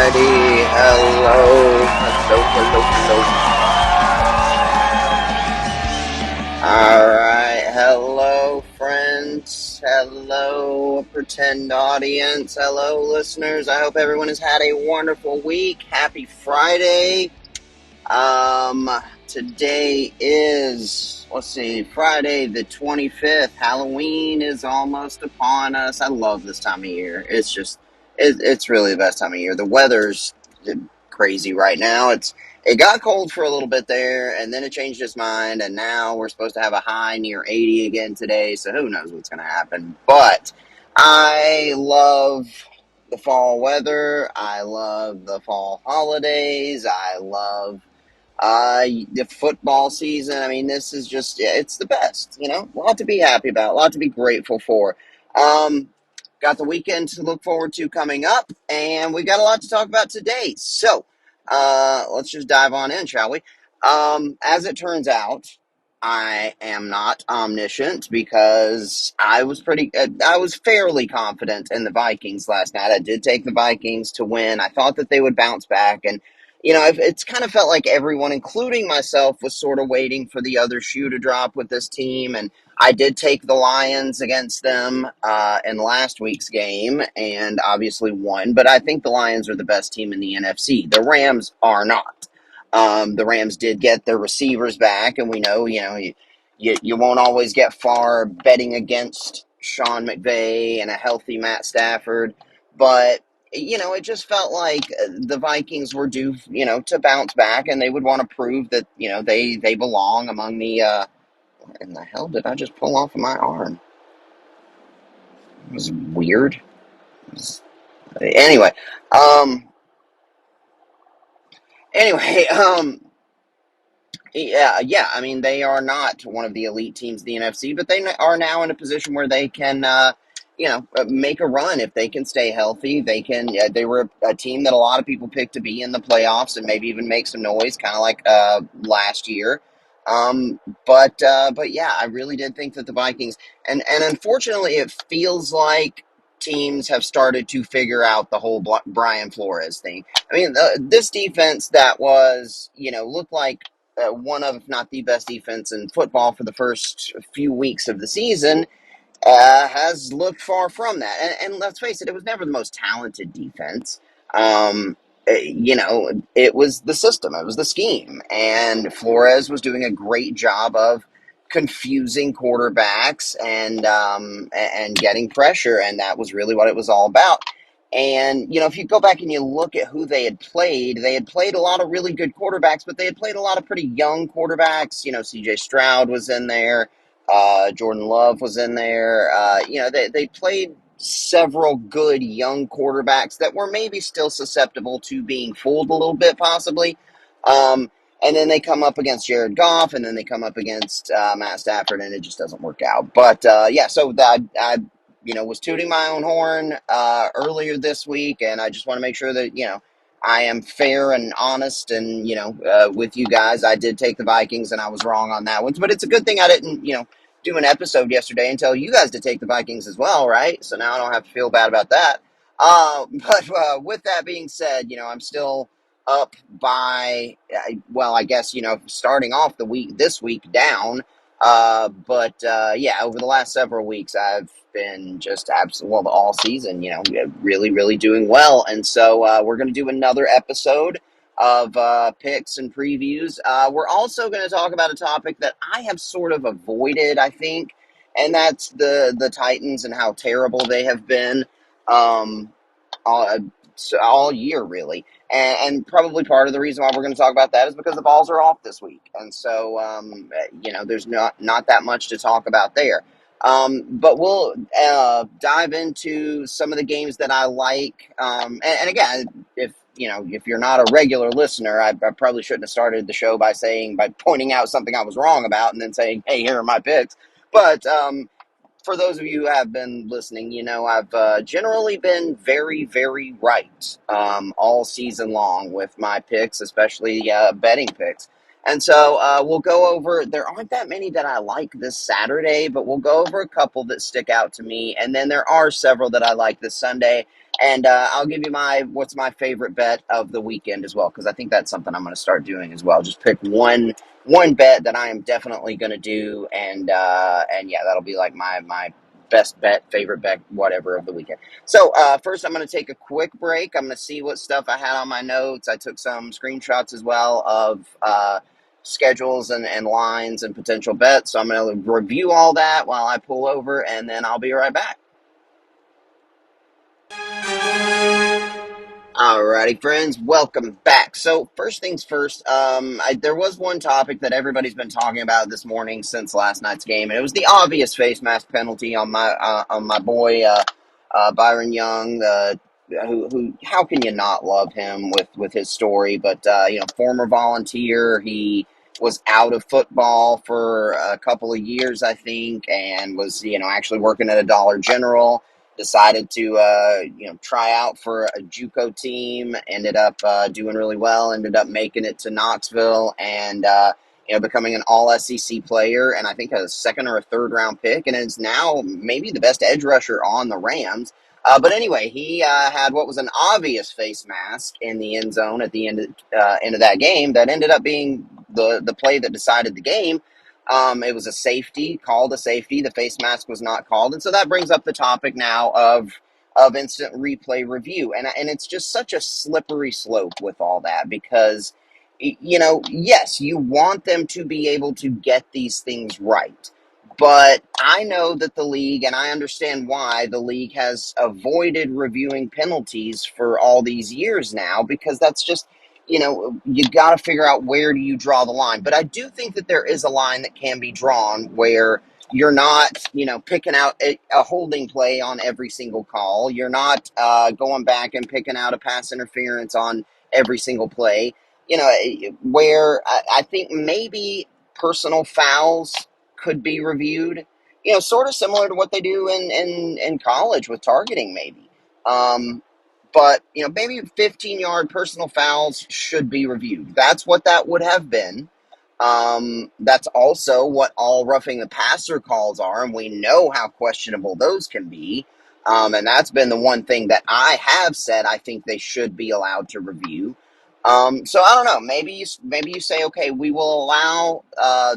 Alrighty, hello. Alright, hello, friends. Hello, pretend audience. Hello, listeners. I hope everyone has had a wonderful week. Happy Friday. Um, Today is, Friday the 25th. Halloween is almost upon us. I love this time of year. It's really the best time of year. The weather's crazy right now. It got cold for a little bit there, and then it changed its mind, and now we're supposed to have a high near 80 again today, so who knows what's going to happen. But I love the fall weather. I love the fall holidays. I love the football season. I mean, this is just, yeah, it's the best, a lot to be happy about, a lot to be grateful for. Um, Got the weekend to look forward to coming up, and we got a lot to talk about today. So, let's just dive on in, shall we? As it turns out, I am not omniscient because I was fairly confident in the Vikings last night. I did take the Vikings to win. I thought that they would bounce back, and it's kind of felt like everyone, including myself, was sort of waiting for the other shoe to drop with this team. And I did take the Lions against them in last week's game and obviously won. But I think the Lions are the best team in the NFC. The Rams are not. The Rams did get their receivers back, and we know, you won't always get far betting against Sean McVay and a healthy Matt Stafford. But it just felt like the Vikings were due, to bounce back, and they would want to prove that, they belong among the. What in the hell did I just pull off of my arm? It was weird. Anyway, um, anyway, yeah. I mean, they are not one of the elite teams in the NFC, but they are now in a position where they can, make a run if they can stay healthy. They can. They were a team that a lot of people picked to be in the playoffs and maybe even make some noise, kind of like last year. But yeah, I really did think that the Vikings, and unfortunately, it feels like teams have started to figure out the whole Brian Flores thing. I mean, this defense that was, looked like one of, if not the best defense in football for the first few weeks of the season, has looked far from that. And let's face it, it was never the most talented defense. It was the system, it was the scheme. And Flores was doing a great job of confusing quarterbacks and getting pressure. And that was really what it was all about. And, if you go back and you look at who they had played a lot of really good quarterbacks, but they had played a lot of pretty young quarterbacks. CJ Stroud was in there. Jordan Love was in there. They played several good young quarterbacks that were maybe still susceptible to being fooled a little bit, possibly. And then they come up against Jared Goff, and then they come up against Matt Stafford, and it just doesn't work out. But yeah, so I was tooting my own horn earlier this week, and I just want to make sure that I am fair and honest, and with you guys, I did take the Vikings, and I was wrong on that one. But it's a good thing I didn't, do an episode yesterday and tell you guys to take the Vikings as well, right? So now I don't have to feel bad about that. But with that being said, I'm still up by, well, I guess, starting off this week down. But yeah, over the last several weeks, I've been just absolutely, well, all season, really, really doing well. And so we're going to do another episode of picks and previews. We're also going to talk about a topic that I have sort of avoided, I think, and that's the Titans and how terrible they have been all, all year, really. And probably part of the reason why we're going to talk about that is because the balls are off this week. And so, there's not that much to talk about there. But we'll dive into some of the games that I like. And again, if you're not a regular listener, I probably shouldn't have started the show by pointing out something I was wrong about and then saying, hey, here are my picks. But for those of you who have been listening, I've generally been very, very right all season long with my picks, especially betting picks. And so we'll go over, there aren't that many that I like this Saturday, but we'll go over a couple that stick out to me. And then there are several that I like this Sunday. And I'll give you what's my favorite bet of the weekend as well, because I think that's something I'm going to start doing as well. Just pick one bet that I am definitely going to do, and yeah, that'll be like my best bet, favorite bet, whatever of the weekend. So first, I'm going to take a quick break. I'm going to see what stuff I had on my notes. I took some screenshots as well of schedules and lines and potential bets. So I'm going to review all that while I pull over, and then I'll be right back. Alrighty, friends, welcome back. So, first things first, there was one topic that everybody's been talking about this morning since last night's game, and it was the obvious face mask penalty on my boy Byron Young. Who how can you not love him with his story? But former volunteer, he was out of football for a couple of years, I think, and was actually working at a Dollar General. Decided to try out for a JUCO team. Ended up doing really well. Ended up making it to Knoxville and becoming an All SEC player, and I think a second or a third round pick, and is now maybe the best edge rusher on the Rams. But anyway, he had what was an obvious face mask in the end zone at the end of that game that ended up being the play that decided the game. It was a safety, called a safety. The face mask was not called, and so that brings up the topic now of instant replay review, and it's just such a slippery slope with all that because yes, you want them to be able to get these things right. But I know that the league, and I understand why the league has avoided reviewing penalties for all these years now, because that's just you got to figure out where do you draw the line. But I do think that there is a line that can be drawn where you're not, picking out a holding play on every single call. You're not going back and picking out a pass interference on every single play. Where I think maybe personal fouls could be reviewed. Sort of similar to what they do in college with targeting, maybe. Um, but maybe 15-yard personal fouls should be reviewed. That's what that would have been. That's also what all roughing the passer calls are, and we know how questionable those can be. And that's been the one thing that I have said I think they should be allowed to review. So I don't know. Maybe you say, okay, we will allow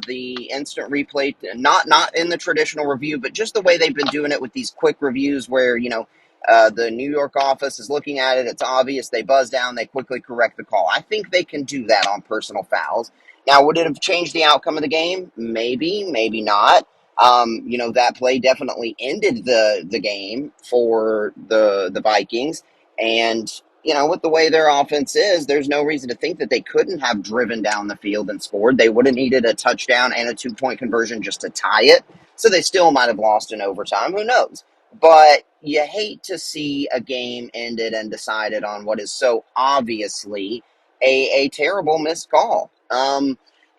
the instant replay, not in the traditional review, but just the way they've been doing it with these quick reviews, where the New York office is looking at it. It's obvious. They buzz down. They quickly correct the call. I think they can do that on personal fouls. Now, would it have changed the outcome of the game? Maybe, maybe not. That play definitely ended the game for the Vikings, and with the way their offense is, there's no reason to think that they couldn't have driven down the field and scored. They would have needed a touchdown and a 2-point conversion just to tie it, so they still might have lost in overtime. Who knows? But you hate to see a game ended and decided on what is so obviously a terrible missed call.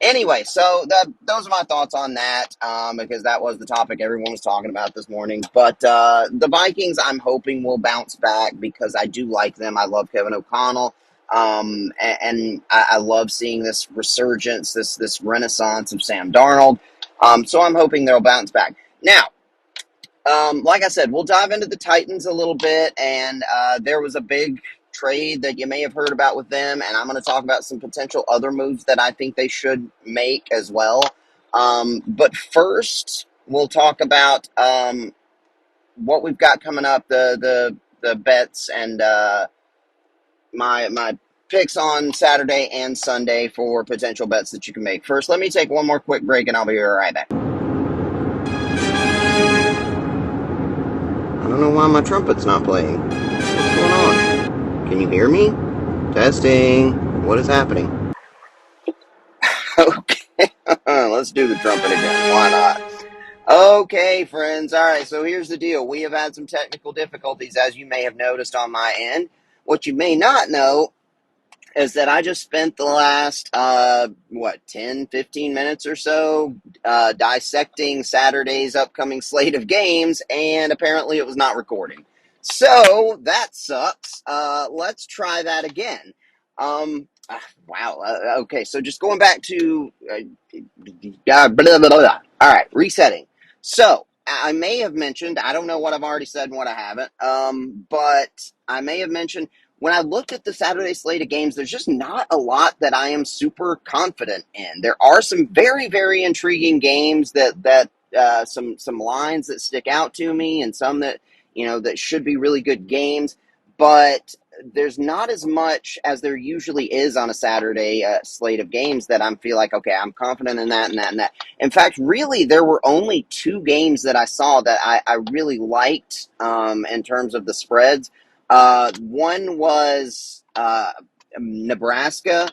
Anyway, so those are my thoughts on that, because that was the topic everyone was talking about this morning. But the Vikings, I'm hoping, will bounce back because I do like them. I love Kevin O'Connell, and I love seeing this resurgence, this renaissance of Sam Darnold. So I'm hoping they'll bounce back. Now, like I said, we'll dive into the Titans a little bit, and there was a big trade that you may have heard about with them, and I'm going to talk about some potential other moves that I think they should make as well. But first, we'll talk about what we've got coming up, the bets and my picks on Saturday and Sunday for potential bets that you can make. First, let me take one more quick break, and I'll be right back. I don't know why my trumpet's not playing. What's going on? Can you hear me? Testing. What is happening? Okay, let's do the trumpet again. Why not? Okay, friends. All right, so here's the deal. We have had some technical difficulties, as you may have noticed on my end. What you may not know is that I just spent the last, 10, 15 minutes or so dissecting Saturday's upcoming slate of games, and apparently it was not recording. So that sucks. Let's try that again. Wow. Okay, so just going back to blah, blah, blah, blah. All right, resetting. So I may have mentioned, I don't know what I've already said and what I haven't, but I may have mentioned when I looked at the Saturday slate of games, there's just not a lot that I am super confident in. There are some very, very intriguing games that some lines that stick out to me, and some that that should be really good games, but there's not as much as there usually is on a Saturday slate of games that I feel like, okay, I'm confident in that and that and that. In fact, really, there were only two games that I saw that I really liked in terms of the spreads. One was Nebraska,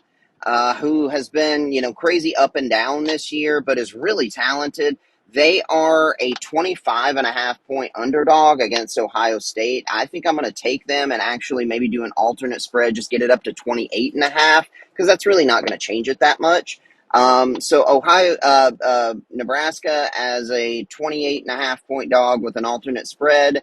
who has been, crazy up and down this year, but is really talented. They are a 25.5 point underdog against Ohio State. I think I'm going to take them and actually maybe do an alternate spread, just get it up to 28.5, because that's really not going to change it that much. So Nebraska as a 28.5 point dog with an alternate spread.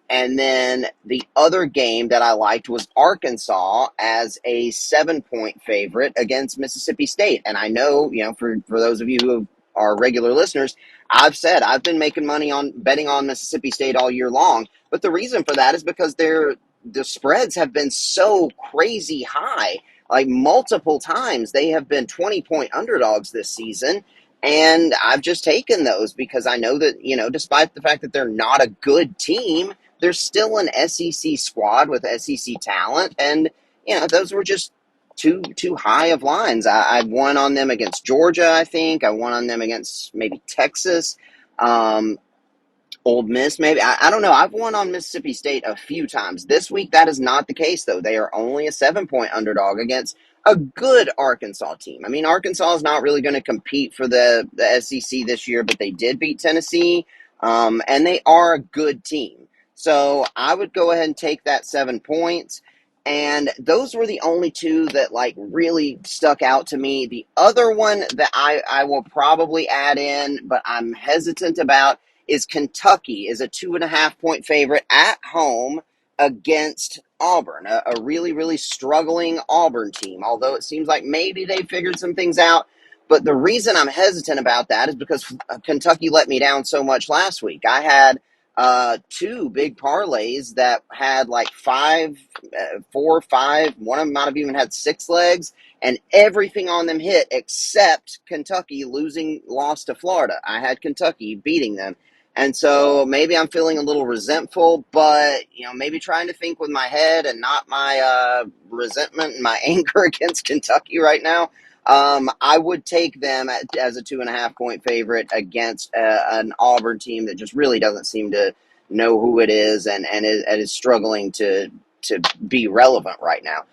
And then the other game that I liked was Arkansas as a 7 point favorite against Mississippi State. And I know, for those of you who are regular listeners, I've said I've been making money on betting on Mississippi State all year long. But the reason for that is because the spreads have been so crazy high. Like multiple times, they have been 20 point underdogs this season. And I've just taken those because I know that, despite the fact that they're not a good team, there's still an SEC squad with SEC talent, and those were just too high of lines. I won on them against Georgia. I think I won on them against maybe Texas. Old Miss, maybe. I don't know. I've won on Mississippi State a few times. This week, that is not the case, though. They are only a 7 point underdog against a good Arkansas team. I mean, Arkansas is not really going to compete for the SEC this year, but they did beat Tennessee, and they are a good team. So I would go ahead and take that 7 points. And those were the only two that really stuck out to me. The other one that I will probably add in, but I'm hesitant about, is Kentucky is a 2.5 point favorite at home against Auburn, a really, really struggling Auburn team, although it seems like maybe they figured some things out. But the reason I'm hesitant about that is because Kentucky let me down so much last week. I had two big parlays that had five, 4 or 5. One of them might have even had 6 legs, and everything on them hit except Kentucky lost to Florida. I had Kentucky beating them. And so maybe I'm feeling a little resentful, but, maybe trying to think with my head and not my resentment and my anger against Kentucky right now. I would take them as a 2.5 point favorite against an Auburn team that just really doesn't seem to know who it is and is struggling to be relevant right now.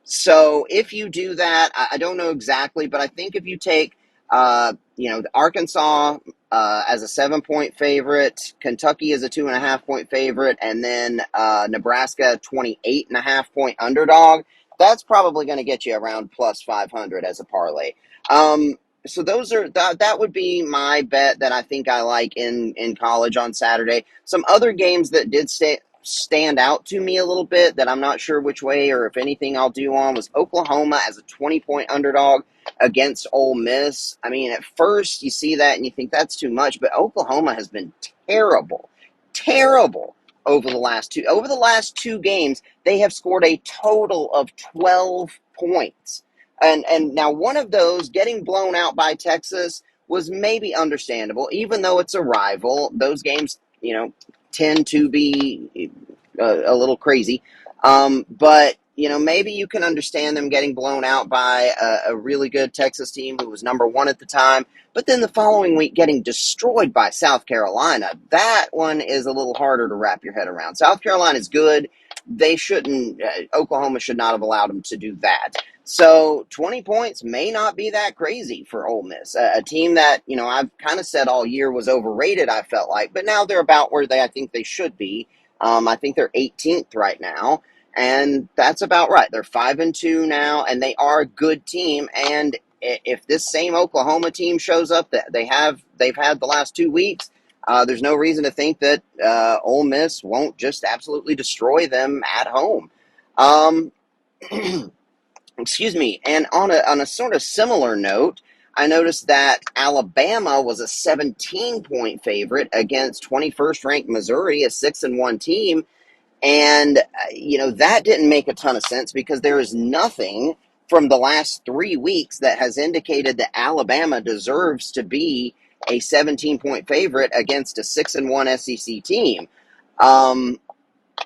So if you do that, I don't know exactly, but I think if you take, the Arkansas as a 7 point favorite, Kentucky as a 2.5 point favorite, and then Nebraska 28.5 point underdog, that's probably going to get you around plus 500 as a parlay. So that would be my bet that I think I like in college on Saturday. Some other games that did stand out to me a little bit that I'm not sure which way or if anything I'll do on was Oklahoma as a 20 point underdog against Ole Miss. I mean, at first you see that and you think that's too much, but Oklahoma has been terrible over the last two games. They have scored a total of 12 points. And now one of those, getting blown out by Texas, was maybe understandable, even though it's a rival. Those games, tend to be a little crazy. But, maybe you can understand them getting blown out by a really good Texas team who was number one at the time. But then the following week getting destroyed by South Carolina, that one is a little harder to wrap your head around. South Carolina is good. They shouldn't, Oklahoma should not have allowed them to do that. So 20 points may not be that crazy for Ole Miss, a team that, I've kind of said all year was overrated, I felt like, but now they're about where I think they should be. I think they're 18th right now, and that's about right. They're 5-2 now, and they are a good team, and if this same Oklahoma team shows up that they've had the last 2 weeks, there's no reason to think that Ole Miss won't just absolutely destroy them at home. Excuse me. And on a sort of similar note, I noticed that Alabama was a 17-point favorite against 21st ranked Missouri, a 6-1 team. And, that didn't make a ton of sense because there is nothing from the last 3 weeks that has indicated that Alabama deserves to be a 17-point favorite against a 6-1 SEC team. Um,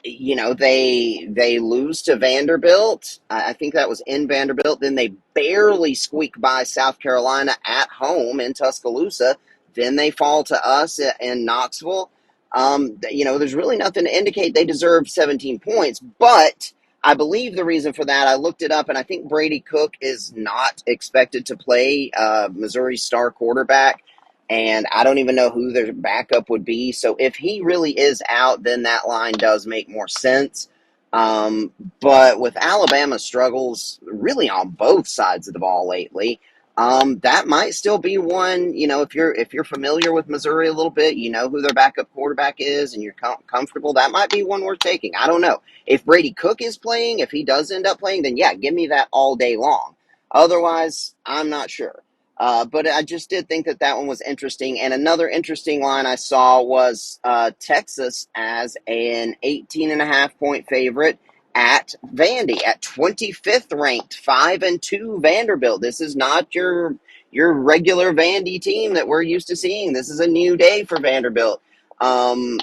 they lose to Vanderbilt. I think that was in Vanderbilt. Then they barely squeak by South Carolina at home in Tuscaloosa. Then they fall to us in Knoxville. There's really nothing to indicate they deserve 17 points, but I believe the reason for that, I looked it up, and I think Brady Cook is not expected to play Missouri's star quarterback, and I don't even know who their backup would be. So if he really is out, then that line does make more sense. Um, but with Alabama's struggles really on both sides of the ball lately, that might still be one. If you're familiar with Missouri a little bit, you know who their backup quarterback is, and you're comfortable. That might be one worth taking. I don't know if Brady Cook is playing. If he does end up playing, then yeah, give me that all day long. Otherwise, I'm not sure. But I just did think that one was interesting. And another interesting line I saw was Texas as an 18.5 point favorite at Vandy, at 25th ranked, 5-2 Vanderbilt. This is not your regular Vandy team that we're used to seeing. This is a new day for Vanderbilt. Um,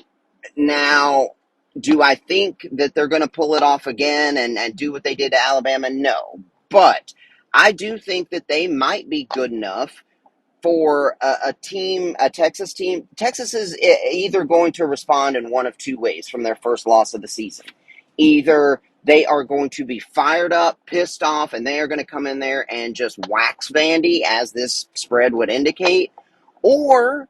Now, do I think that they're going to pull it off again and do what they did to Alabama? No. But I do think that they might be good enough for a team, a Texas team. Texas is either going to respond in one of two ways from their first loss of the season. Either they are going to be fired up, pissed off, and they are going to come in there and just wax Vandy, as this spread would indicate, or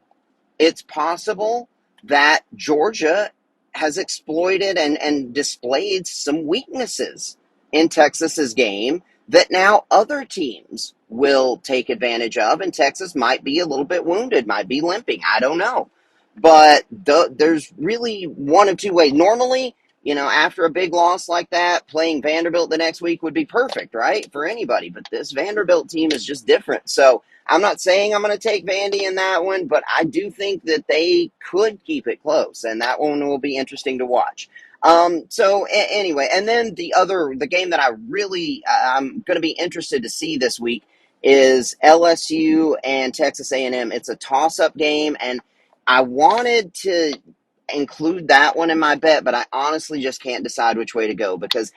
it's possible that Georgia has exploited and displayed some weaknesses in Texas's game that now other teams will take advantage of, and Texas might be a little bit wounded, might be limping. I don't know. But there's really one of two ways. Normally, after a big loss like that, playing Vanderbilt the next week would be perfect, right, for anybody. But this Vanderbilt team is just different. So I'm not saying I'm going to take Vandy in that one, but I do think that they could keep it close, and that one will be interesting to watch. Anyway, and then the game that I'm going to be interested to see this week is LSU and Texas A&M. It's a toss-up game, and I wanted to include that one in my bet, but I honestly just can't decide which way to go because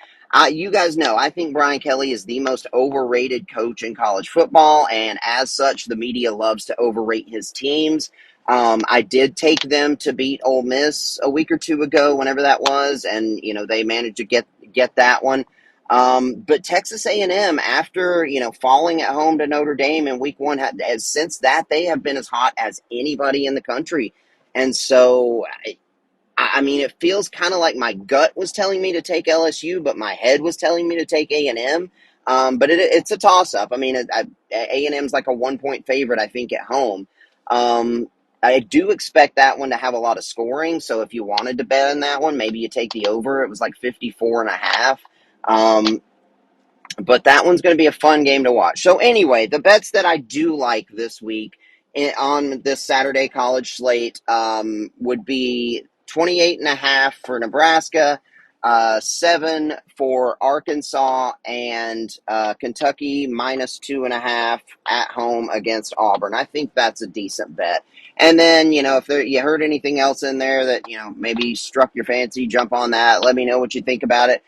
you guys know I think Brian Kelly is the most overrated coach in college football, and as such, the media loves to overrate his teams. I did take them to beat Ole Miss a week or two ago, whenever that was, and they managed to get that one. But Texas A&M, after falling at home to Notre Dame in week one, since that they have been as hot as anybody in the country, and so I mean, it feels kind of like my gut was telling me to take LSU, but my head was telling me to take A&M. But it's a toss-up. I mean, A&M's like a 1-point favorite, I think, at home. I do expect that one to have a lot of scoring, so if you wanted to bet on that one, maybe you take the over. It was like 54.5. But that one's going to be a fun game to watch. So anyway, the bets that I do like this week on this Saturday college slate would be 28.5 for Nebraska, 7 for Arkansas, and Kentucky -2.5 at home against Auburn. I think that's a decent bet. And then, if you heard anything else in there that, maybe struck your fancy, jump on that. Let me know what you think about it.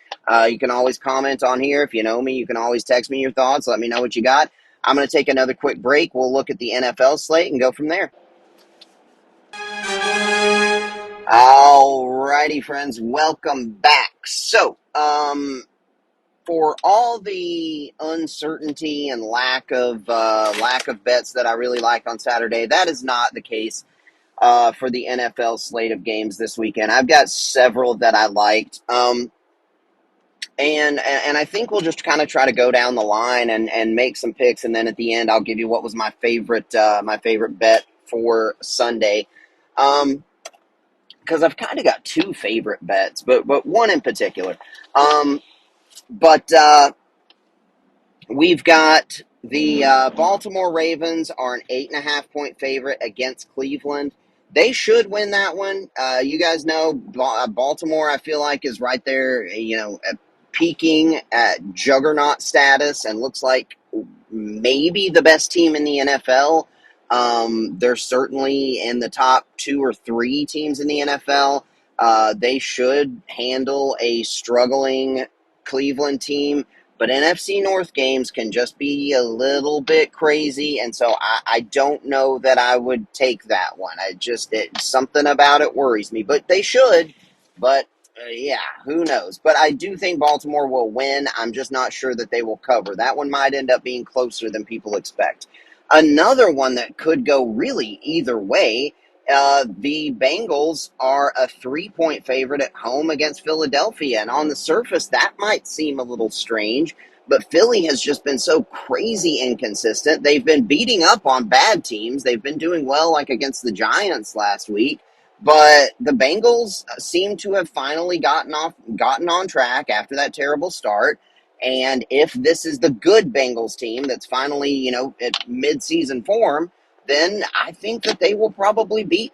You can always comment on here. If you know me, you can always text me your thoughts. Let me know what you got. I'm going to take another quick break. We'll look at the NFL slate and go from there. All righty, friends. Welcome back. So, for all the uncertainty and lack of bets that I really like on Saturday, that is not the case for the NFL slate of games this weekend. I've got several that I liked. And I think we'll just kind of try to go down the line and make some picks, and then at the end I'll give you what was my favorite bet for Sunday, because I've kind of got two favorite bets, but one in particular. But we've got The Baltimore Ravens are an 8.5 point favorite against Cleveland. They should win that one. You guys know Baltimore, I feel like, is right there, peaking at juggernaut status and looks like maybe the best team in the NFL. They're certainly in the top two or three teams in the NFL. They should handle a struggling Cleveland team, but NFC North games can just be a little bit crazy, and so I don't know that I would take that one. Something about it worries me, but they should. But yeah, who knows? But I do think Baltimore will win. I'm just not sure that they will cover. That one might end up being closer than people expect. Another one that could go really either way. The Bengals are a 3 point favorite at home against Philadelphia. And on the surface, that might seem a little strange, but Philly has just been so crazy inconsistent. They've been beating up on bad teams. They've been doing well, like against the Giants last week. But the Bengals seem to have finally gotten on track after that terrible start. And if this is the good Bengals team that's finally, at mid-season form, then I think that they will probably beat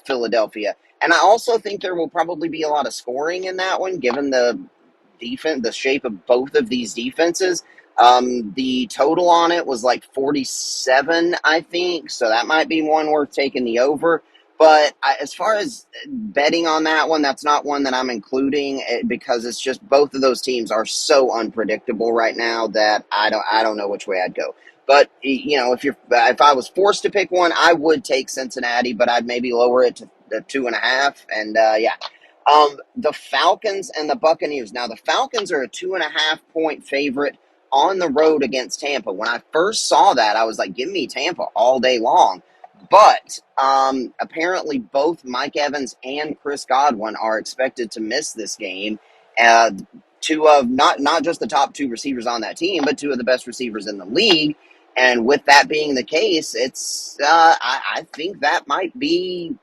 Philadelphia. And I also think there will probably be a lot of scoring in that one, given the shape of both of these defenses. The total on it was like 47, I think, so that might be one worth taking the over. But as far as betting on that one, that's not one that I'm including because it's just both of those teams are so unpredictable right now that I don't know which way I'd go. But if I was forced to pick one, I would take Cincinnati, but I'd maybe lower it to 2.5. And yeah, the Falcons and the Buccaneers. Now the Falcons are a 2.5 point favorite on the road against Tampa. When I first saw that, I was like, give me Tampa all day long. But apparently, both Mike Evans and Chris Godwin are expected to miss this game. Two of not just the top two receivers on that team, but two of the best receivers in the league. And with that being the case, I think that might be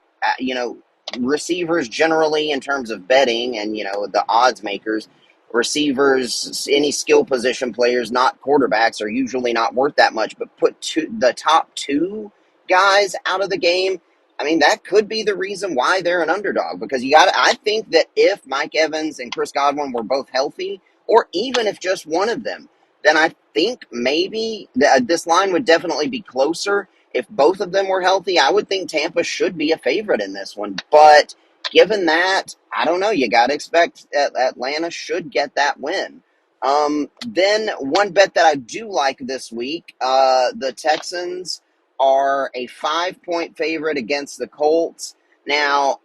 receivers generally in terms of betting and the odds makers. Receivers, any skill position players, not quarterbacks, are usually not worth that much. But the top two guys out of the game, I mean, that could be the reason why they're an underdog. Because I think that if Mike Evans and Chris Godwin were both healthy, or even if just one of them, then I think maybe this line would definitely be closer. If both of them were healthy, I would think Tampa should be a favorite in this one. But given that, I don't know. You got to expect Atlanta should get that win. Then one bet that I do like this week, the Texans are a 5 point favorite against the Colts. Now,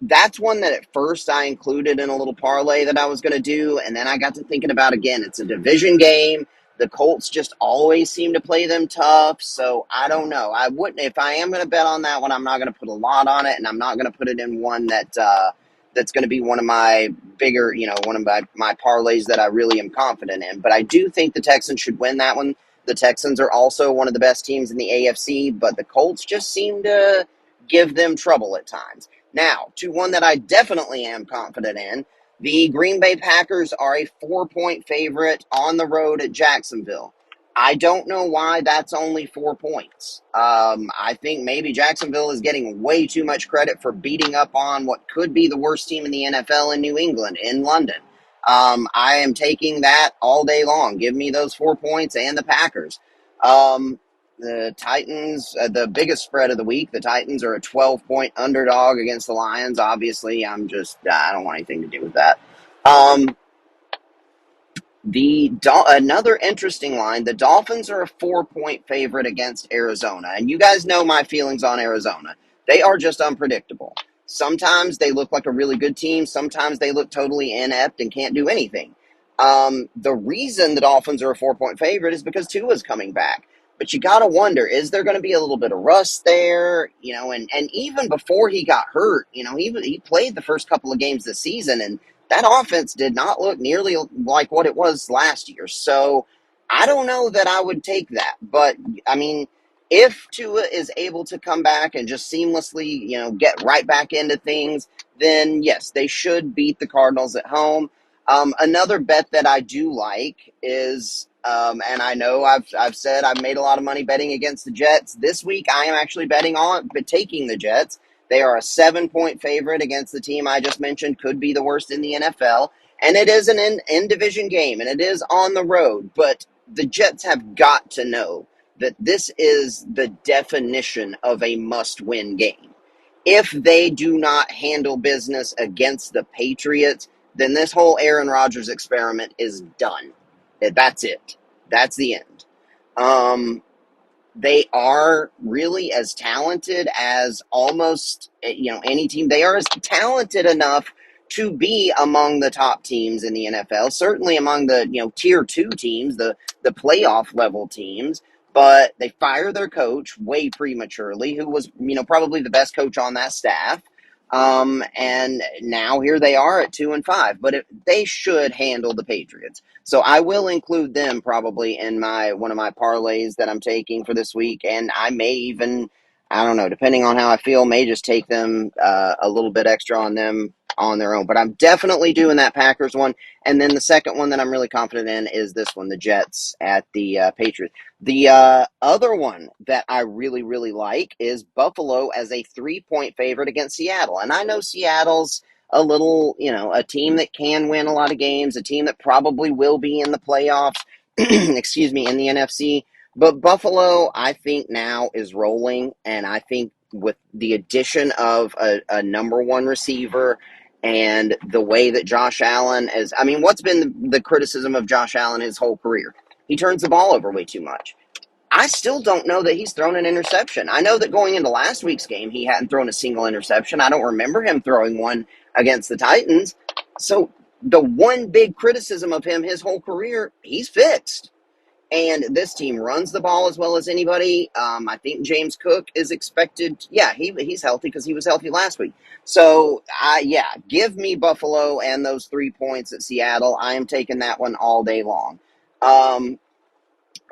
that's one that at first I included in a little parlay that I was going to do, and then I got to thinking about again. It's a division game. The Colts just always seem to play them tough, so I don't know. I wouldn't if I am going to bet on that one. I'm not going to put a lot on it, and I'm not going to put it in one that's going to be one of my bigger, one of my parlays that I really am confident in. But I do think the Texans should win that one. The Texans are also one of the best teams in the AFC, but the Colts just seem to give them trouble at times. Now, to one that I definitely am confident in, the Green Bay Packers are a 4 point favorite on the road at Jacksonville. I don't know why that's only 4 points. I think maybe Jacksonville is getting way too much credit for beating up on what could be the worst team in the NFL in New England, in London. I am taking that all day long. Give me those 4 points and the Packers. The Titans, the biggest spread of the week. The Titans are a 12 point underdog against the Lions. Obviously, I don't want anything to do with that. Another interesting line, the Dolphins are a 4 point favorite against Arizona. And you guys know my feelings on Arizona. They are just unpredictable. Sometimes they look like a really good team. Sometimes they look totally inept and can't do anything. The reason the Dolphins are a 4 point favorite is because Tua's coming back. But you got to wonder, is there going to be a little bit of rust there? And even before he got hurt, he played the first couple of games this season, and that offense did not look nearly like what it was last year. So I don't know that I would take that. But, I mean, if Tua is able to come back and just seamlessly, get right back into things, then yes, they should beat the Cardinals at home. Another bet that I do like is And I know I've said I've made a lot of money betting against the Jets. This week, I am actually betting on but taking the Jets. They are a 7-point favorite against the team I just mentioned, could be the worst in the NFL. And it is an in division game, and it is on the road. But the Jets have got to know that this is the definition of a must win game. If they do not handle business against the Patriots, then this whole Aaron Rodgers experiment is done. That's it. That's the end. They are really as talented as almost any team. They are as talented enough to be among the top teams in the NFL, certainly among the tier 2 teams, the playoff level teams. But they fire their coach way prematurely, who was probably the best coach on that staff. And now here they are at 2-5, but they should handle the Patriots. So I will include them probably in one of my parlays that I'm taking for this week, and I may even, I don't know, depending on how I feel, may just take them a little bit extra on them on their own. But I'm definitely doing that Packers one, and then the second one that I'm really confident in is this one, the Jets at the Patriots. The other one that I really, really like is Buffalo as a 3-point favorite against Seattle. And I know Seattle's a little, a team that can win a lot of games, a team that probably will be in the playoffs, excuse me, in the NFC. But Buffalo, I think now is rolling. And I think with the addition of a number one receiver and the way that Josh Allen is, I mean, what's been the criticism of Josh Allen his whole career? He turns the ball over way too much. I still don't know that he's thrown an interception. I know that going into last week's game, he hadn't thrown a single interception. I don't remember him throwing one against the Titans. So the one big criticism of him his whole career, he's fixed. And this team runs the ball as well as anybody. I think James Cook is expected. Yeah, he's healthy because he was healthy last week. So, give me Buffalo and those 3 points at Seattle. I am taking that one all day long.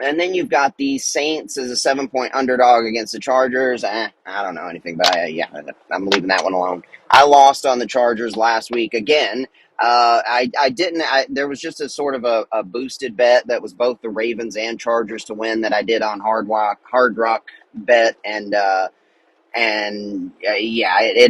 And then you've got the Saints as a 7-point underdog against the Chargers. I don't know anything, but I'm leaving that one alone. I lost on the Chargers last week again. I didn't. There was just a sort of a boosted bet that was both the Ravens and Chargers to win that I did on Hard Rock bet, it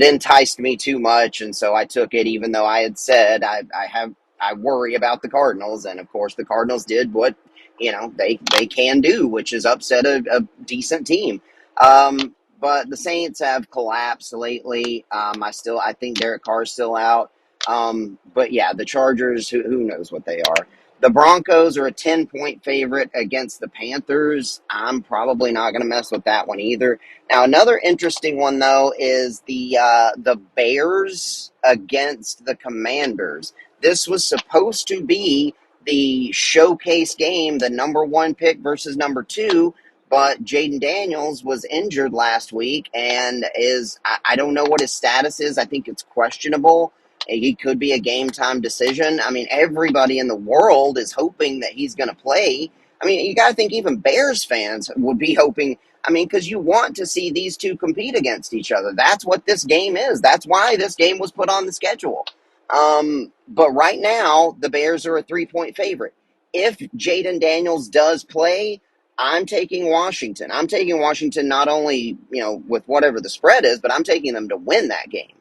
enticed me too much, and so I took it, even though I had said I worry about the Cardinals, and of course the Cardinals did what they can do, which is upset a decent team. But the Saints have collapsed lately. I think Derek Carr's still out. But yeah, the Chargers, who knows what they are. The Broncos are a 10-point favorite against the Panthers. I'm probably not going to mess with that one either. Now, another interesting one, though, is the Bears against the Commanders. This was supposed to be the showcase game, the number 1 pick versus number 2, but Jaden Daniels was injured last week and I don't know what his status is. I think it's questionable. He could be a game-time decision. I mean, everybody in the world is hoping that he's going to play. I mean, you got to think even Bears fans would be hoping. I mean, because you want to see these two compete against each other. That's what this game is. That's why this game was put on the schedule. But right now, the Bears are a 3-point favorite. If Jaden Daniels does play, I'm taking Washington. I'm taking Washington not only, with whatever the spread is, but I'm taking them to win that game.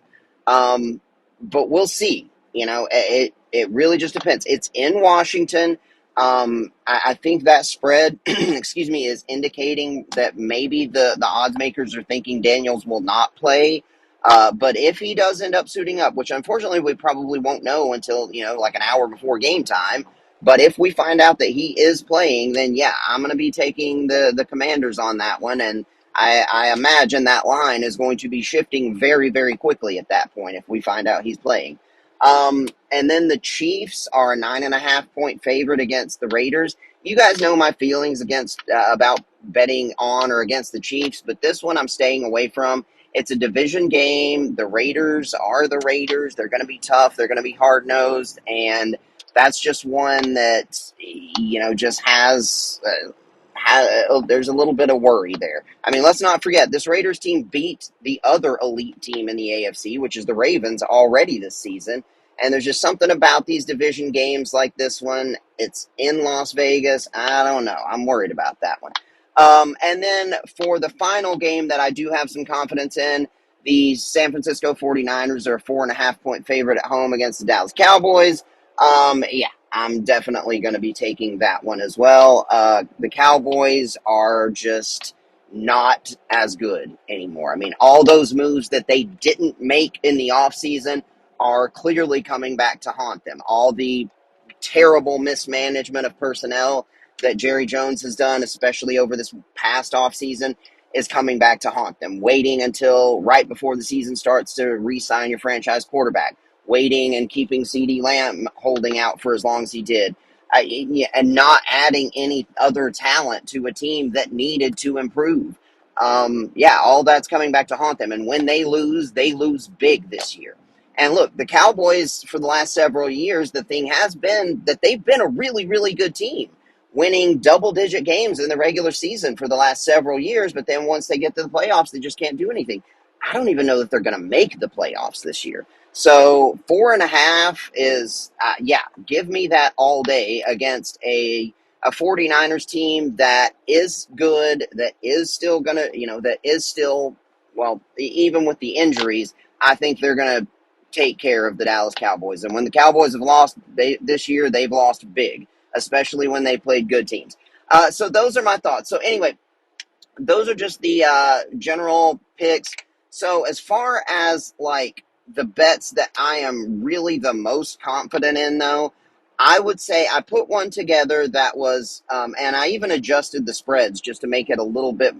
But we'll see. It really just depends. It's in Washington. I think that spread, excuse me, is indicating that maybe the odds makers are thinking Daniels will not play. But if he does end up suiting up, which unfortunately we probably won't know until, like an hour before game time. But if we find out that he is playing, then yeah, I'm going to be taking the Commanders on that one. And I imagine that line is going to be shifting very, very quickly at that point if we find out he's playing. And then the Chiefs are a 9.5-point favorite against the Raiders. You guys know my feelings about betting on or against the Chiefs, but this one I'm staying away from. It's a division game. The Raiders are the Raiders. They're going to be tough. They're going to be hard-nosed, and that's just one that, just there's a little bit of worry there. I mean, let's not forget, this Raiders team beat the other elite team in the AFC, which is the Ravens, already this season. And there's just something about these division games like this one. It's in Las Vegas. I don't know. I'm worried about that one. And then for the final game that I do have some confidence in, the San Francisco 49ers are a 4.5 point favorite at home against the Dallas Cowboys. Yeah, I'm definitely going to be taking that one as well. The Cowboys are just not as good anymore. I mean, all those moves that they didn't make in the offseason are clearly coming back to haunt them. All the terrible mismanagement of personnel that Jerry Jones has done, especially over this past offseason, is coming back to haunt them. Waiting until right before the season starts to re-sign your franchise quarterback. Waiting and keeping CeeDee Lamb holding out for as long as he did. And not adding any other talent to a team that needed to improve. Yeah, all that's coming back to haunt them. And when they lose big this year. And look, the Cowboys for the last several years, the thing has been that they've been a really, really good team, winning double-digit games in the regular season for the last several years. But then once they get to the playoffs, they just can't do anything. I don't even know that they're going to make the playoffs this year. So 4.5 is, yeah, give me that all day against a 49ers team that is good, that is still going to, that is still, well, even with the injuries, I think they're going to take care of the Dallas Cowboys. And when the Cowboys have lost this year, they've lost big, especially when they played good teams. So those are my thoughts. So anyway, those are just the general picks. So as far as like the bets that I am really the most confident in, though, I would say I put one together that was, and I even adjusted the spreads just to make it a little bit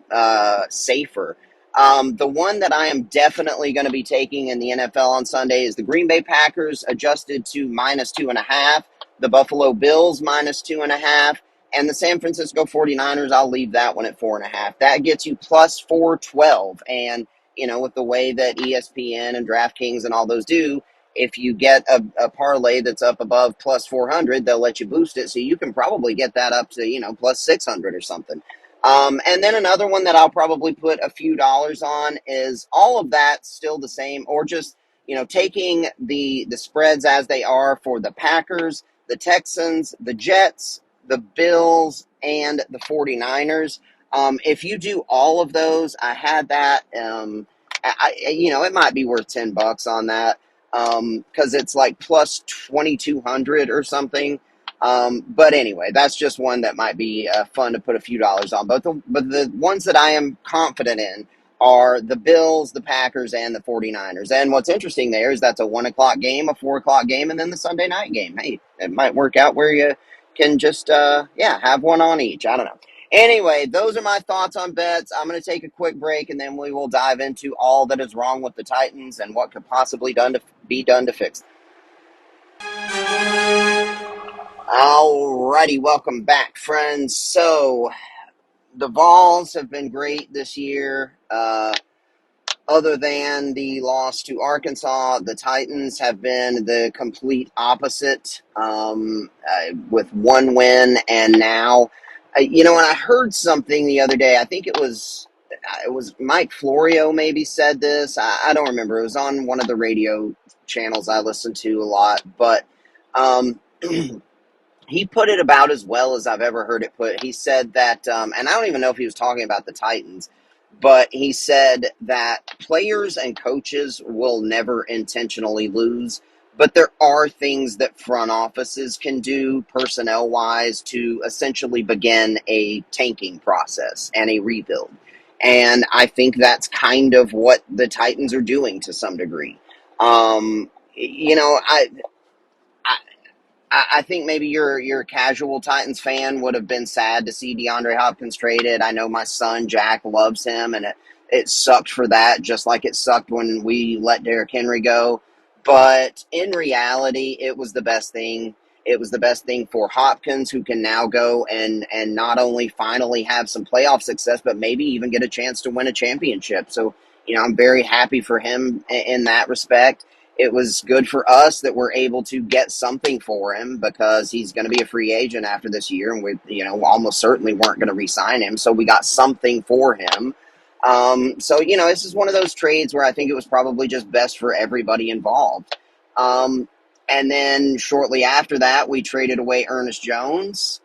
safer. The one that I am definitely going to be taking in the NFL on Sunday is the Green Bay Packers adjusted to -2.5, the Buffalo Bills -2.5, and the San Francisco 49ers, I'll leave that one at 4.5. That gets you plus 412. And, with the way that ESPN and DraftKings and all those do, if you get a parlay that's up above plus 400, they'll let you boost it. So you can probably get that up to, plus 600 or something. And then another one that I'll probably put a few dollars on is all of that still the same, or just, taking the spreads as they are for the Packers, the Texans, the Jets, the Bills, and the 49ers. If you do all of those, I had that, it might be worth $10 on that, because it's like plus 2,200 or something. But anyway, that's just one that might be fun to put a few dollars on. But the ones that I am confident in are the Bills, the Packers, and the 49ers. And what's interesting there is that's a 1 o'clock game, a 4 o'clock game, and then the Sunday night game. Hey, it might work out where you can just, have one on each. I don't know. Anyway, those are my thoughts on bets. I'm going to take a quick break, and then we will dive into all that is wrong with the Titans and what could possibly be done to fix them. Alrighty, welcome back, friends. So, the Vols have been great this year. Other than the loss to Arkansas, the Titans have been the complete opposite, with one win. And now, and I heard something the other day. I think it was Mike Florio maybe said this. I don't remember. It was on one of the radio channels I listen to a lot. But he put it about as well as I've ever heard it put. He said that, and I don't even know if he was talking about the Titans, but he said that players and coaches will never intentionally lose, but there are things that front offices can do personnel-wise to essentially begin a tanking process and a rebuild. And I think that's kind of what the Titans are doing to some degree. I think maybe your casual Titans fan would have been sad to see DeAndre Hopkins traded. I know my son Jack loves him, and it sucked for that, just like it sucked when we let Derrick Henry go. But in reality, it was the best thing. It was the best thing for Hopkins, who can now go and not only finally have some playoff success, but maybe even get a chance to win a championship. So, I'm very happy for him in that respect. It was good for us that we're able to get something for him, because he's going to be a free agent after this year, and we, almost certainly weren't going to re-sign him. So we got something for him. So, this is one of those trades where I think it was probably just best for everybody involved. And then shortly after that, we traded away Ernest Jones.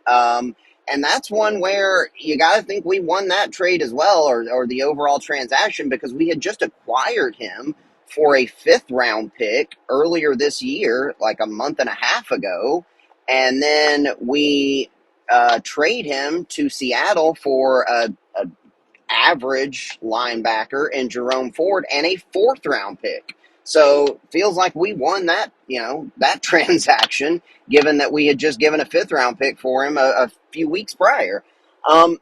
And that's one where you got to think we won that trade as well, or the overall transaction, because we had just acquired him for a fifth round pick earlier this year, like a month and a half ago. And then we trade him to Seattle for a average linebacker in Jerome Ford and a fourth round pick. So feels like we won that, that transaction, given that we had just given a fifth round pick for him a few weeks prior. Um,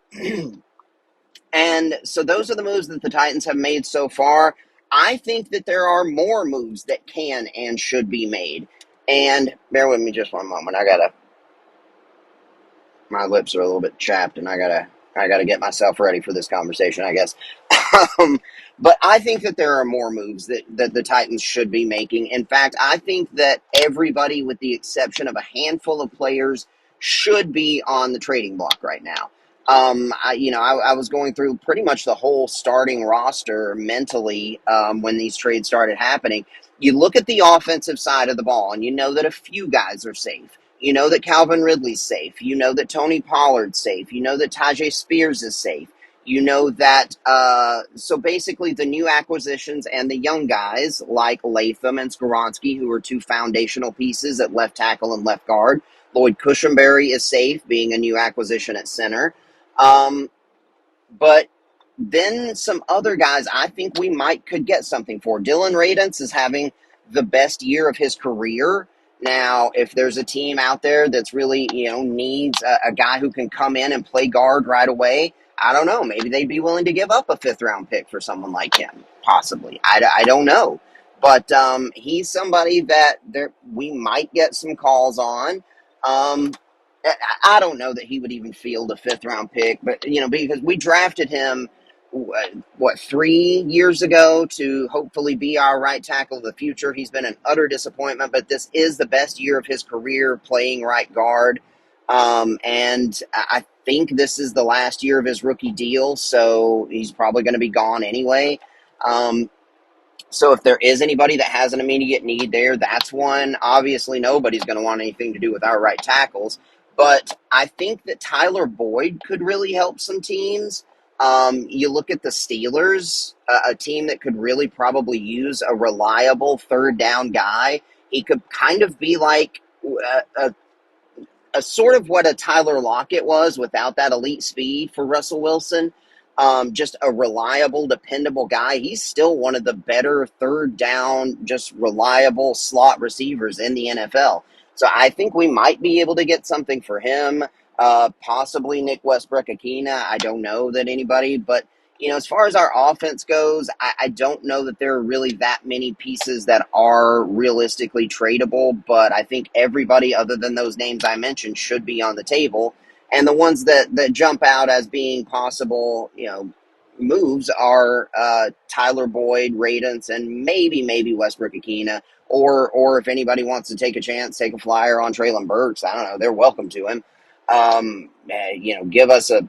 and so those are the moves that the Titans have made so far. I think that there are more moves that can and should be made. And bear with me just one moment. My lips are a little bit chapped, and I gotta get myself ready for this conversation, I guess. um, but I think that there are more moves that the Titans should be making. In fact, I think that everybody, with the exception of a handful of players, should be on the trading block right now. I was going through pretty much the whole starting roster mentally when these trades started happening. You look at the offensive side of the ball, and you know that a few guys are safe. You know that Calvin Ridley's safe. You know that Tony Pollard's safe. You know that Tajay Spears is safe. You know that, so basically the new acquisitions and the young guys like Latham and Skoronski, who are two foundational pieces at left tackle and left guard. Lloyd Cushenberry is safe, being a new acquisition at center. Um, but then some other guys I think we might could get something for. Dylan Radunz is having the best year of his career. Now, if there's a team out there that's really, needs a guy who can come in and play guard right away, I don't know. Maybe they'd be willing to give up a fifth round pick for someone like him, possibly. I don't know. But he's somebody that we might get some calls on. Um, I don't know that he would even field a fifth round pick, but because we drafted him, 3 years ago to hopefully be our right tackle of the future. He's been an utter disappointment, but this is the best year of his career playing right guard. And I think this is the last year of his rookie deal, so he's probably going to be gone anyway. So if there is anybody that has an immediate need there, that's one. Obviously, nobody's going to want anything to do with our right tackles. But I think that Tyler Boyd could really help some teams. You look at the Steelers, a team that could really probably use a reliable third down guy. He could kind of be like a sort of what a Tyler Lockett was without that elite speed for Russell Wilson. Just a reliable, dependable guy. He's still one of the better third down, just reliable slot receivers in the NFL. So I think we might be able to get something for him. Possibly Nick Westbrook-Akina. I don't know that anybody, but as far as our offense goes, I don't know that there are really that many pieces that are realistically tradable, but I think everybody other than those names I mentioned should be on the table. And the ones that jump out as being possible, moves are Tyler Boyd, Radunz, and maybe Westbrook-Akina. Or if anybody wants to take a chance, take a flyer on Treylon Burks, I don't know, they're welcome to him. Give us a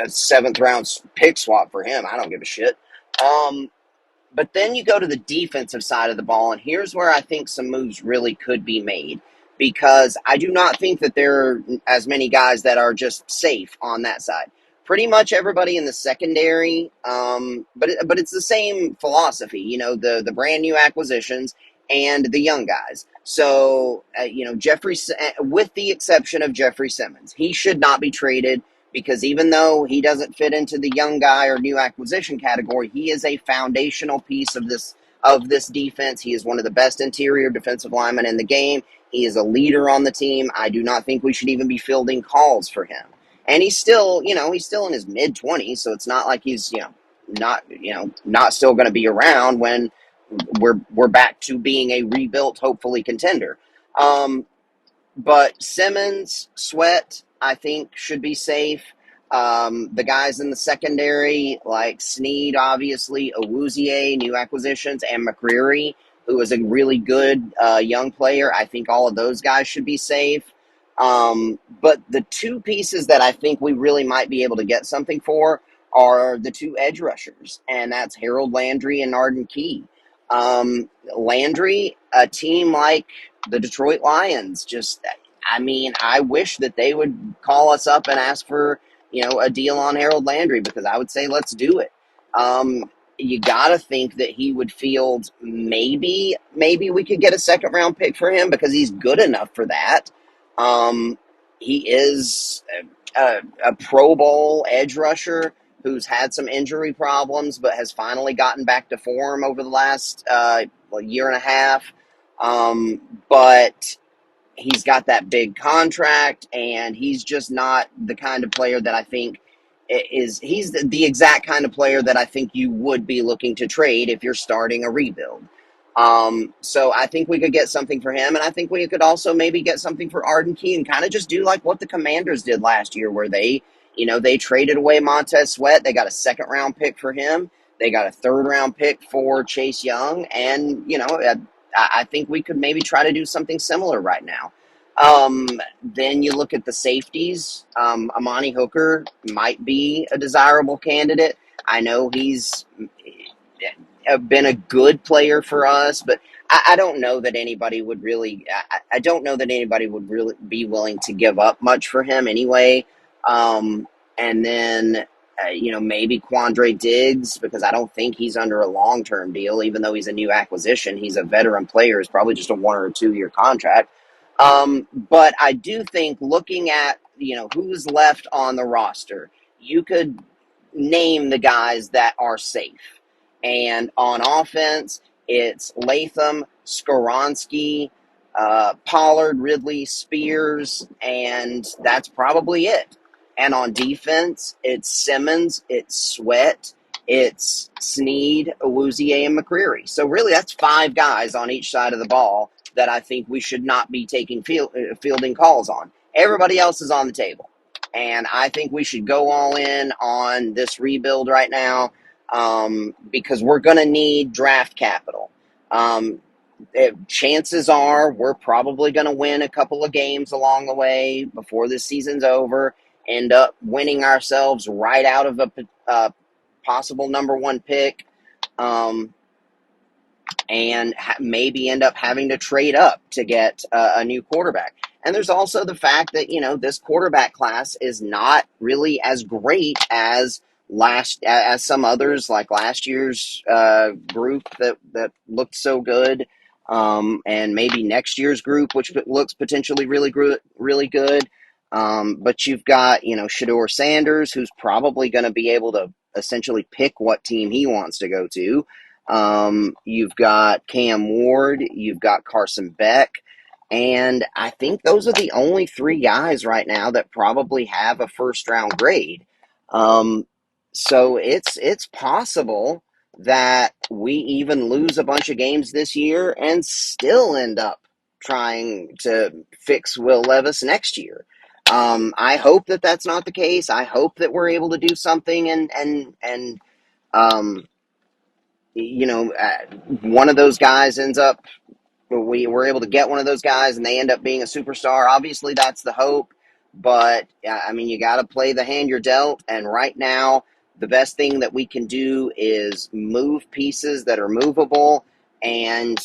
seventh round pick swap for him. I don't give a shit. But then you go to the defensive side of the ball, and here's where I think some moves really could be made, because I do not think that there are as many guys that are just safe on that side. Pretty much everybody in the secondary, but it's the same philosophy, the brand new acquisitions and the young guys. So, with the exception of Jeffrey Simmons, he should not be traded, because even though he doesn't fit into the young guy or new acquisition category, he is a foundational piece of this defense. He is one of the best interior defensive linemen in the game. He is a leader on the team. I do not think we should even be fielding calls for him. And he's still in his mid-20s, so it's not like he's, not still going to be around when we're back to being a rebuilt, hopefully, contender. But Simmons, Sweat, I think should be safe. The guys in the secondary, like Snead, obviously, Awuzie, new acquisitions, and McCreary, who is a really good young player. I think all of those guys should be safe. But the two pieces that I think we really might be able to get something for are the two edge rushers, and that's Harold Landry and Arden Key. Landry, a team like the Detroit Lions just, I mean, I wish that they would call us up and ask for, a deal on Harold Landry, because I would say let's do it. You got to think that he would field, maybe we could get a second round pick for him because he's good enough for that. He is a Pro Bowl edge rusher who's had some injury problems but has finally gotten back to form over the last year and a half. But he's got that big contract, and he's just not the kind of player that I think he's the exact kind of player that I think you would be looking to trade if you're starting a rebuild. So I think we could get something for him, and I think we could also maybe get something for Arden Key and kind of just do like what the Commanders did last year, where they traded away Montez Sweat. They got a second round pick for him. They got a third round pick for Chase Young, and I think we could maybe try to do something similar right now. Then you look at the safeties. Amani Hooker might be a desirable candidate. I know he's been a good player for us, but I don't know that anybody would really. I don't know that anybody would really be willing to give up much for him anyway. And then maybe Quandre Diggs, because I don't think he's under a long-term deal, even though he's a new acquisition. He's a veteran player. It's probably just a 1 or 2 year contract. But I do think, looking at who's left on the roster, you could name the guys that are safe. And on offense, it's Latham, Skoronski, Pollard, Ridley, Spears, and that's probably it. And on defense, it's Simmons, it's Sweat, it's Sneed, Awuzie, and McCreary. So really, that's 5 guys on each side of the ball that I think we should not be taking fielding calls on. Everybody else is on the table. And I think we should go all in on this rebuild right now, because we're going to need draft capital. Chances are we're probably going to win a couple of games along the way before this season's over, end up winning ourselves right out of a possible number 1 pick. And maybe end up having to trade up to get a new quarterback. And there's also the fact that, this quarterback class is not really as great as some others, like last year's group that looked so good, and maybe next year's group, which looks potentially really good. But you've got, Shedeur Sanders, who's probably going to be able to essentially pick what team he wants to go to. You've got Cam Ward, you've got Carson Beck, and I think those are the only 3 guys right now that probably have a first round grade. So it's possible that we even lose a bunch of games this year and still end up trying to fix Will Levis next year. I hope that that's not the case. I hope that we're able to do something and one of those guys ends up, we were able to get one of those guys and they end up being a superstar. Obviously, that's the hope. But, I mean, you got to play the hand you're dealt. And right now, the best thing that we can do is move pieces that are movable. And,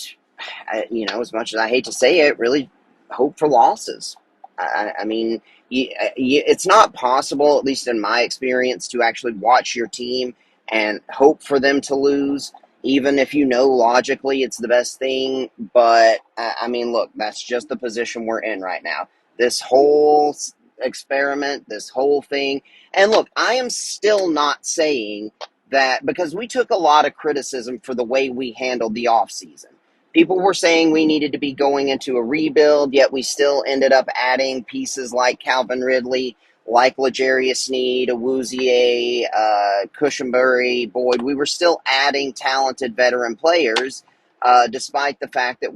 as much as I hate to say it, really hope for losses. I mean, it's not possible, at least in my experience, to actually watch your team and hope for them to lose, even if logically it's the best thing. But, I mean, look, that's just the position we're in right now. This whole experiment, this whole thing. And look, I am still not saying that, because we took a lot of criticism for the way we handled the offseason. People were saying we needed to be going into a rebuild, yet we still ended up adding pieces like Calvin Ridley, like L'Jarius Sneed, Awuzie, Cushenberry, Boyd. We were still adding talented veteran players, despite the fact that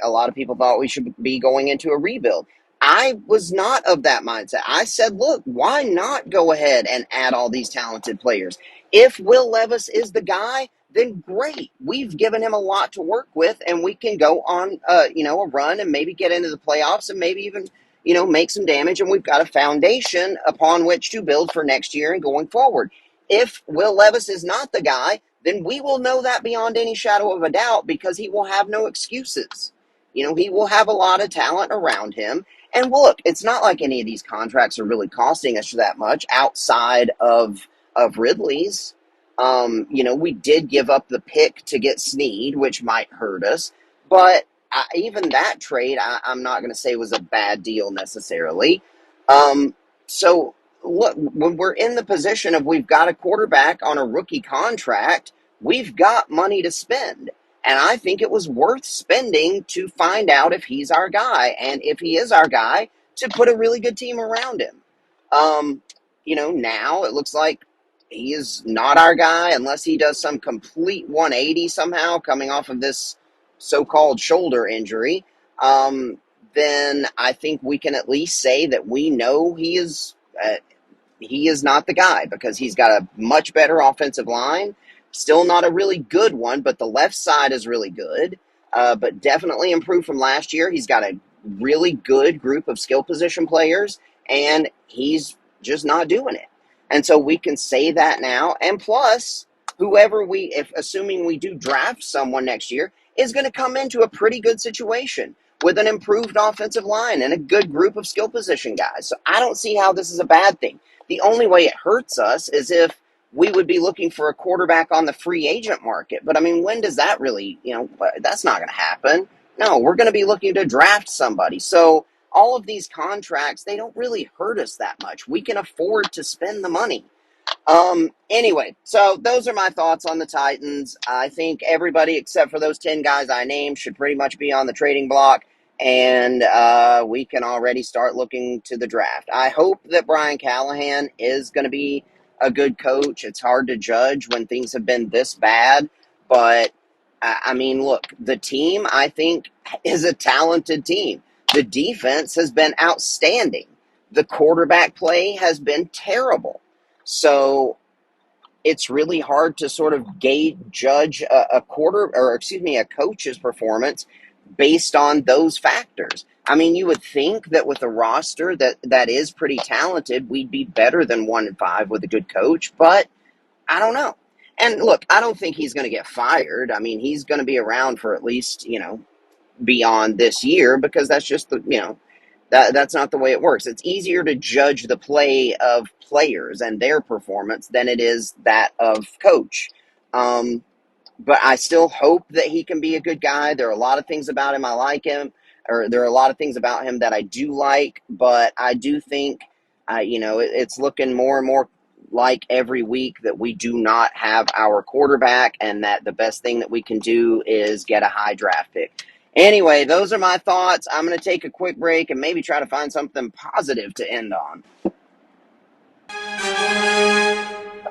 a lot of people thought we should be going into a rebuild. I was not of that mindset. I said, look, why not go ahead and add all these talented players? If Will Levis is the guy, then great. We've given him a lot to work with, and we can go on, a run and maybe get into the playoffs and maybe even, make some damage. And we've got a foundation upon which to build for next year and going forward. If Will Levis is not the guy, then we will know that beyond any shadow of a doubt, because he will have no excuses. he will have a lot of talent around him. And well, look, it's not like any of these contracts are really costing us that much outside of Ridley's. We did give up the pick to get Snead, which might hurt us, but even that trade, I'm not going to say was a bad deal necessarily. So look, when we're in the position of we've got a quarterback on a rookie contract, we've got money to spend. And I think it was worth spending to find out if he's our guy. And if he is our guy, to put a really good team around him. Now it looks like he is not our guy unless he does some complete 180 somehow coming off of this so-called shoulder injury. Then I think we can at least say that we know he is not the guy because he's got a much better offensive line. Still not a really good one, but the left side is really good, but definitely improved from last year. He's got a really good group of skill position players, and he's just not doing it. And so we can say that now. And plus, if assuming we do draft someone next year, is going to come into a pretty good situation with an improved offensive line and a good group of skill position guys. So I don't see how this is a bad thing. The only way it hurts us is if we would be looking for a quarterback on the free agent market. But I mean, when does that really, that's not going to happen. No, we're going to be looking to draft somebody. So all of these contracts, they don't really hurt us that much. We can afford to spend the money. Anyway, so those are my thoughts on the Titans. I think everybody except for those 10 guys I named should pretty much be on the trading block, and we can already start looking to the draft. I hope that Brian Callahan is going to be a good coach. It's hard to judge when things have been this bad, but I mean, look, the team, I think, is a talented team. The defense has been outstanding. The quarterback play has been terrible. So it's really hard to sort of judge a coach's performance based on those factors. I mean, you would think that with a roster that is pretty talented, we'd be better than 1-5 with a good coach, but I don't know. And look, I don't think he's going to get fired. I mean, he's going to be around for at least, beyond this year because that's just that's not the way it works. It's easier to judge the play of players and their performance than it is that of coach. But I still hope that he can be a good guy. There are a lot of things about him I like him, or there are a lot of things about him that I do like, but I do think, it's looking more and more like every week that we do not have our quarterback and that the best thing that we can do is get a high draft pick. Anyway, those are my thoughts. I'm going to take a quick break and maybe try to find something positive to end on.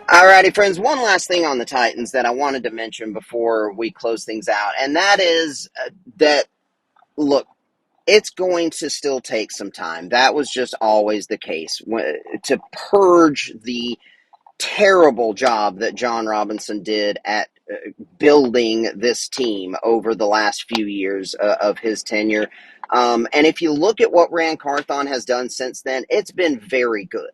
Alrighty, friends, one last thing on the Titans that I wanted to mention before we close things out, and that is that, look, it's going to still take some time. That was just always the case. To purge the terrible job that John Robinson did at building this team over the last few years of his tenure. And if you look at what Ran Carthon has done since then, it's been very good.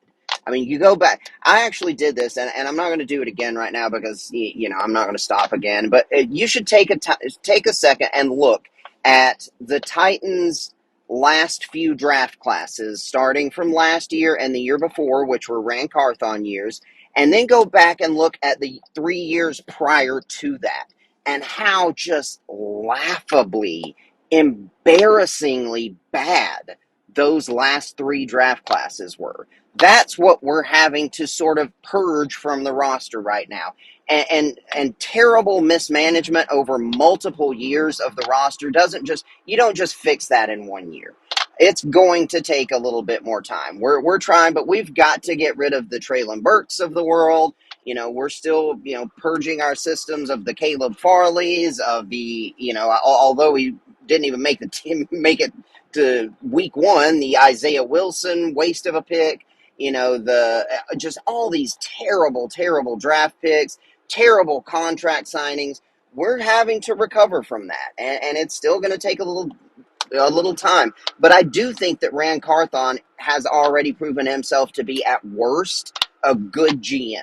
I mean, you go back. I actually did this, and I'm not going to do it again right now because I'm not going to stop again. But you should take a second and look at the Titans' last few draft classes, starting from last year and the year before, which were Ran Carthon years, and then go back and look at the 3 years prior to that and how just laughably, embarrassingly bad those last 3 draft classes were. That's what we're having to sort of purge from the roster right now. And terrible mismanagement over multiple years of the roster you don't just fix that in 1 year. It's going to take a little bit more time. We're trying, but we've got to get rid of the Traylon Burks of the world. We're still, purging our systems of the Caleb Farleys, of the, although he didn't even make the team, make it to week 1, the Isaiah Wilson waste of a pick, just all these terrible, terrible draft picks, terrible contract signings. We're having to recover from that, and it's still going to take a little time. But I do think that Ran Carthon has already proven himself to be, at worst, a good GM.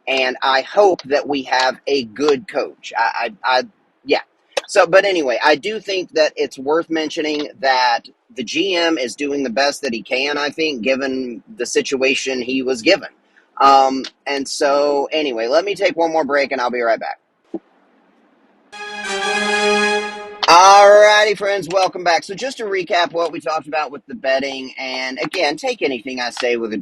And I hope that we have a good coach. Yeah. So, but anyway, I do think that it's worth mentioning that the GM is doing the best that he can, I think, given the situation he was given. And so, anyway, let me take one more break and I'll be right back. Alrighty, friends, welcome back. So, just to recap what we talked about with the betting, and again, take anything I say with a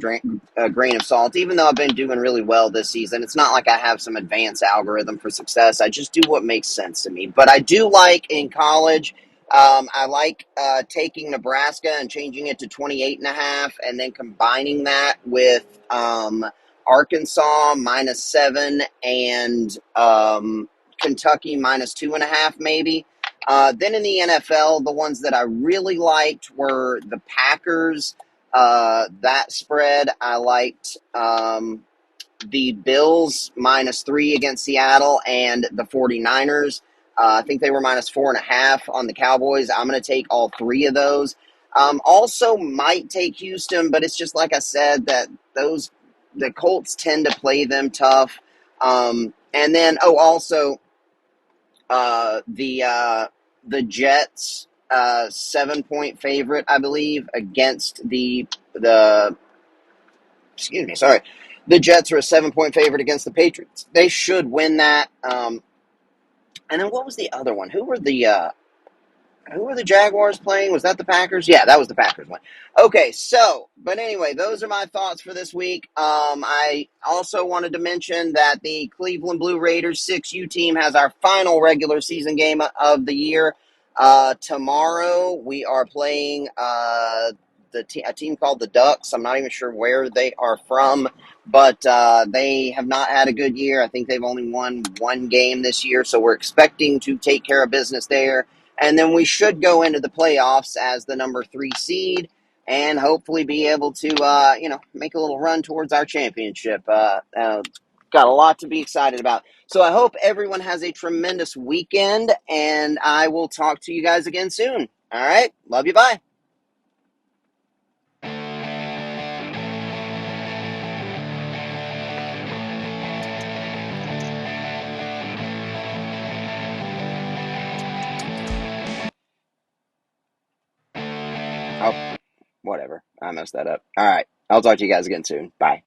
grain of salt. Even though I've been doing really well this season, it's not like I have some advanced algorithm for success. I just do what makes sense to me. But I do like in college, I like taking Nebraska and changing it to 28.5, and then combining that with Arkansas -7 and Kentucky -2.5, maybe. Then in the NFL, the ones that I really liked were the Packers. That spread, I liked the Bills -3 against Seattle and the 49ers. I think they were -4.5 on the Cowboys. I'm going to take all three of those. Also, might take Houston, but it's just like I said that the Colts tend to play them tough. And then, also the Jets 7-point favorite, I believe, against the excuse me, sorry. The Jets are a 7-point favorite against the Patriots. They should win that. And then what was the other one? Who were the Jaguars playing? Was that the Packers? Yeah, that was the Packers one. Okay, but anyway, those are my thoughts for this week. I also wanted to mention that the Cleveland Blue Raiders 6U team has our final regular season game of the year. Tomorrow we are playing a team called the Ducks. I'm not even sure where they are from, but they have not had a good year. I think they've only won one game this year, so we're expecting to take care of business there. And then we should go into the playoffs as the number 3 seed and hopefully be able to, make a little run towards our championship. Got a lot to be excited about. So I hope everyone has a tremendous weekend, and I will talk to you guys again soon. All right. Love you. Bye. Oh, whatever. I messed that up. All right. I'll talk to you guys again soon. Bye.